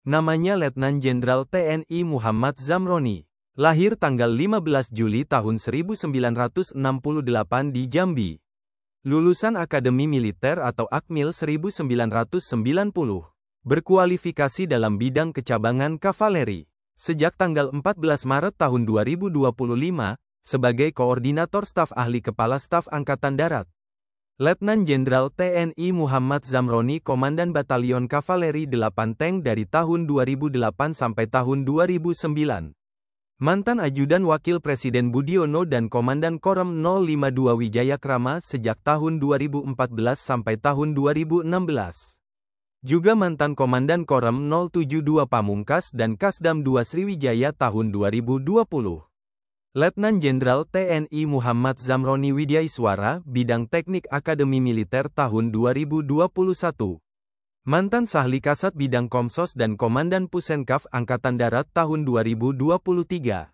Namanya Letnan Jenderal TNI Muhammad Zamroni. Lahir tanggal 15 Juli tahun 1968 di Jambi. Lulusan Akademi Militer atau Akmil 1990. Berkualifikasi dalam bidang kecabangan kavaleri. Sejak tanggal 14 Maret tahun 2025, sebagai Koordinator Staf Ahli Kepala Staf Angkatan Darat. Letnan Jenderal TNI Muhammad Zamroni Komandan Batalion Kavaleri 8 Tank dari tahun 2008 sampai tahun 2009. Mantan Ajudan Wakil Presiden Budiono dan Komandan Korem 052 Wijayakrama sejak tahun 2014 sampai tahun 2016. Juga mantan Komandan Korem 072 Pamungkas dan Kasdam 2 Sriwijaya tahun 2020. Letnan Jenderal TNI Muhammad Zamroni Widyaiswara, Bidang Teknik Akademi Militer tahun 2021. Mantan Sahli Kasat Bidang Komsos dan Komandan Pusenkaf Angkatan Darat tahun 2023.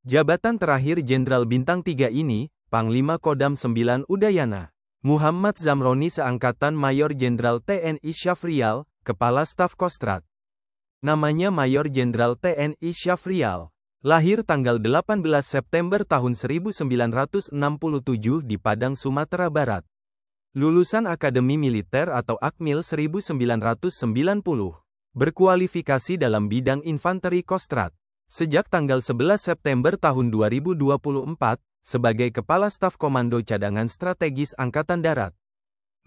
Jabatan terakhir Jenderal Bintang 3 ini, Panglima Kodam 9 Udayana. Muhammad Zamroni seangkatan Mayor Jenderal TNI Syafrial, Kepala Staf Kostrat. Namanya Mayor Jenderal TNI Syafrial. Lahir tanggal 18 September tahun 1967 di Padang, Sumatera Barat. Lulusan Akademi Militer atau Akmil 1990. Berkualifikasi dalam bidang infanteri kostrat. Sejak tanggal 11 September tahun 2024, sebagai Kepala Staf Komando Cadangan Strategis Angkatan Darat.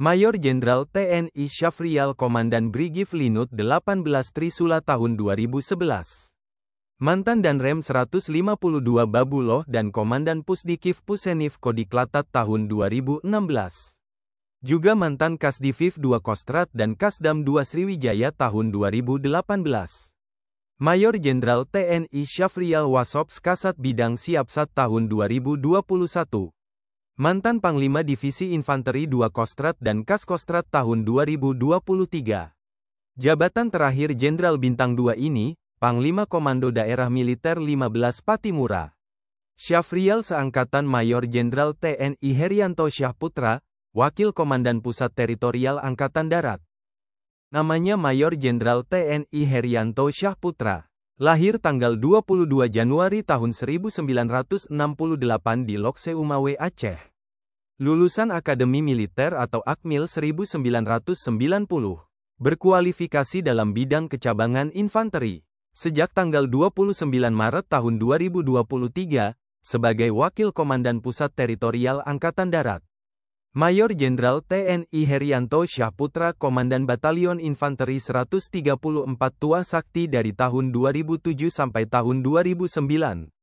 Mayor Jenderal TNI Syafrial Komandan Brigif Linut 18 Trisula tahun 2011. Mantan Danrem 152 Babuloh dan Komandan Pusdikif Pusenif Kodiklatat tahun 2016. Juga mantan Kasdivif 2 Kostrat dan Kasdam 2 Sriwijaya tahun 2018. Mayor Jenderal TNI Syafrial Wasops Kasat Bidang Siapsat tahun 2021. Mantan Panglima Divisi Infanteri 2 Kostrat dan Kaskostrat tahun 2023. Jabatan terakhir Jenderal Bintang 2 ini, Panglima Komando Daerah Militer 15 Patimura. Syafrial seangkatan Mayor Jenderal TNI Herianto Syahputra, Wakil Komandan Pusat Teritorial Angkatan Darat. Namanya Mayor Jenderal TNI Herianto Syahputra. Lahir tanggal 22 Januari tahun 1968 di Lokse Umawe, Aceh. Lulusan Akademi Militer atau Akmil 1990. Berkualifikasi dalam bidang kecabangan infanteri. Sejak tanggal 29 Maret tahun 2023, sebagai Wakil Komandan Pusat Teritorial Angkatan Darat. Mayor Jenderal TNI Herianto Syahputra Komandan Batalion Infanteri 134 Tua Sakti dari tahun 2007 sampai tahun 2009.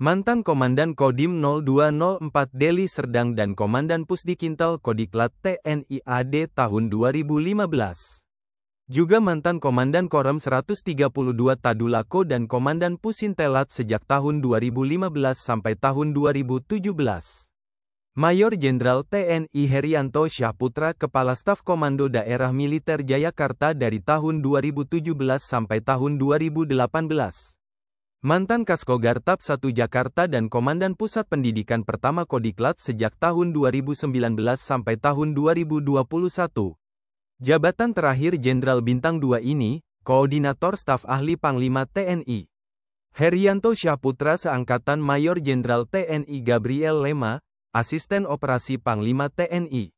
Mantan Komandan Kodim 0204 Deli Serdang dan Komandan Pusdikintel Kodiklat TNI AD tahun 2015. Juga mantan Komandan Korem 132 Tadulako dan Komandan Pusintelat sejak tahun 2015 sampai tahun 2017. Mayor Jenderal TNI Herianto Syahputra Kepala Staf Komando Daerah Militer Jayakarta dari tahun 2017 sampai tahun 2018. Mantan Kaskogartap 1 Jakarta dan Komandan Pusat Pendidikan Pertama Kodiklat sejak tahun 2019 sampai tahun 2021. Jabatan terakhir Jenderal Bintang 2 ini, Koordinator Staf Ahli Panglima TNI. Herianto Syahputra seangkatan Mayor Jenderal TNI Gabriel Lema, Asisten Operasi Panglima TNI.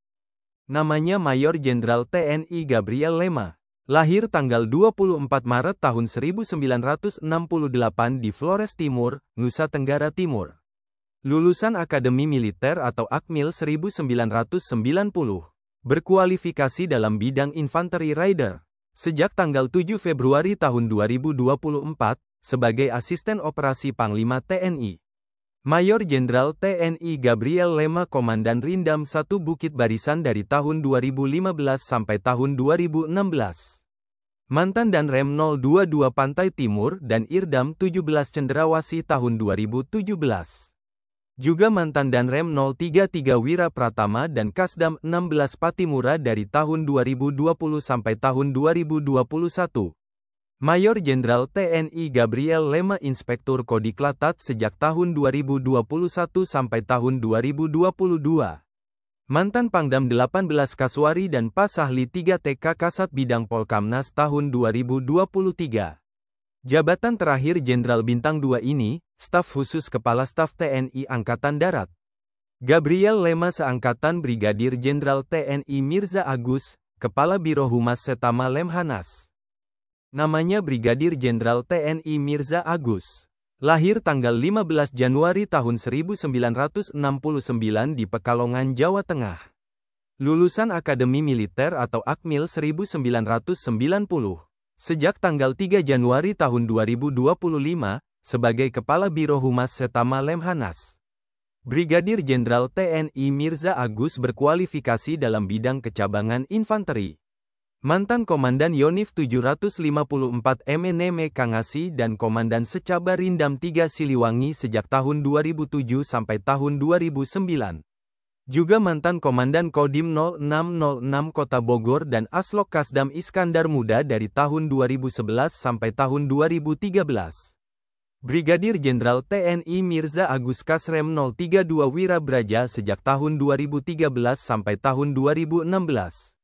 Namanya Mayor Jenderal TNI Gabriel Lema. Lahir tanggal 24 Maret tahun 1968 di Flores Timur, Nusa Tenggara Timur. Lulusan Akademi Militer atau Akmil 1990. Berkualifikasi dalam bidang infanteri rider. Sejak tanggal 7 Februari tahun 2024, sebagai Asisten Operasi Panglima TNI. Mayor Jenderal TNI Gabriel Lema Komandan Rindam 1 Bukit Barisan dari tahun 2015 sampai tahun 2016. Mantan Danrem 022 Pantai Timur dan Irdam 17 Cendrawasih tahun 2017. Juga mantan Danrem 033 Wira Pratama dan Kasdam 16 Patimura dari tahun 2020 sampai tahun 2021. Mayor Jenderal TNI Gabriel Lema Inspektur Kodiklatat sejak tahun 2021 sampai tahun 2022. Mantan Pangdam 18 Kaswari dan Pasahli 3 TK Kasat Bidang Polkamnas tahun 2023. Jabatan terakhir Jenderal Bintang 2 ini, Staf Khusus Kepala Staf TNI Angkatan Darat. Gabriel Lema seangkatan Brigadir Jenderal TNI Mirza Agus, Kepala Biro Humas Setama Lemhanas. Namanya Brigadir Jenderal TNI Mirza Agus. Lahir tanggal 15 Januari tahun 1969 di Pekalongan, Jawa Tengah. Lulusan Akademi Militer atau Akmil 1990. Sejak tanggal 3 Januari tahun 2025, sebagai Kepala Biro Humas Setama Lemhanas. Brigadir Jenderal TNI Mirza Agus berkualifikasi dalam bidang kecabangan infanteri. Mantan Komandan Yonif 754 MNM Kangasi dan Komandan Secabar Rindam 3 Siliwangi sejak tahun 2007 sampai tahun 2009. Juga mantan Komandan Kodim 0606 Kota Bogor dan Aslok Kasdam Iskandar Muda dari tahun 2011 sampai tahun 2013. Brigadir Jenderal TNI Mirza Agus Kasrem 032 Wirabraja sejak tahun 2013 sampai tahun 2016.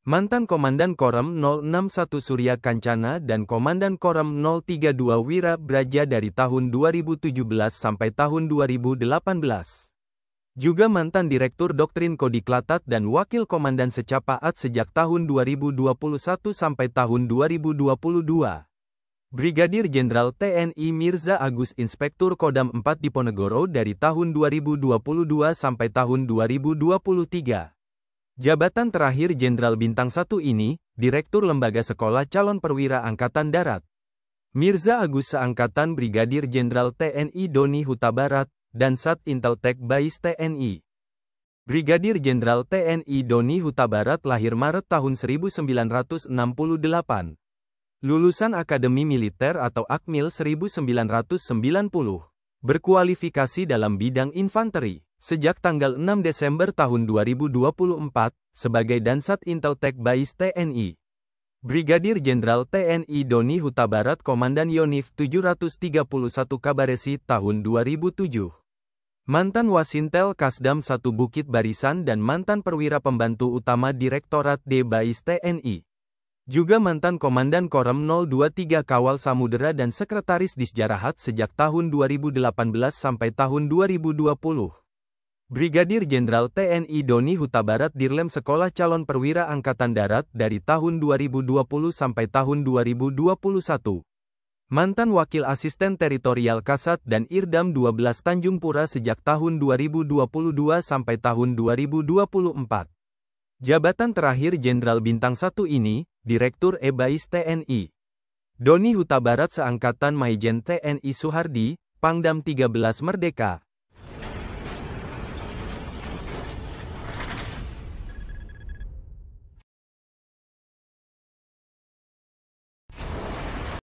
Mantan Komandan Korem 061 Surya Kancana dan Komandan Korem 032 Wirabraja dari tahun 2017 sampai tahun 2018. Juga mantan Direktur Doktrin Kodiklatat dan Wakil Komandan Secapaat sejak tahun 2021 sampai tahun 2022. Brigadir Jenderal TNI Mirza Agus Inspektur Kodam 4 Diponegoro dari tahun 2022 sampai tahun 2023. Jabatan terakhir Jenderal Bintang 1 ini, Direktur Lembaga Sekolah Calon Perwira Angkatan Darat. Mirza Agus seangkatan Brigadir Jenderal TNI Doni Huta Barat, dan Sat Inteltek Bais TNI. Brigadir Jenderal TNI Doni Huta Barat lahir Maret tahun 1968. Lulusan Akademi Militer atau Akmil 1990. Berkualifikasi dalam bidang infanteri. Sejak tanggal 6 Desember tahun 2024, sebagai Dansat Inteltek Bais TNI. Brigadir Jenderal TNI Doni Huta Barat Komandan Yonif 731 Kabaresi tahun 2007. Mantan Wasintel Kasdam 1 Bukit Barisan dan mantan Perwira Pembantu Utama Direktorat D Bais TNI. Juga mantan Komandan Korem 023 Kawal Samudera dan Sekretaris Disjarahat sejak tahun 2018 sampai tahun 2020. Brigadir Jenderal TNI Doni Huta Barat Dirlem Sekolah Calon Perwira Angkatan Darat dari tahun 2020 sampai tahun 2021. Mantan Wakil Asisten Teritorial Kasat dan Irdam 12 Tanjung Pura sejak tahun 2022 sampai tahun 2024. Jabatan terakhir Jenderal Bintang 1 ini, Direktur E-Bais TNI. Doni Huta Barat seangkatan Maijen TNI Suhardi, Pangdam 13 Merdeka.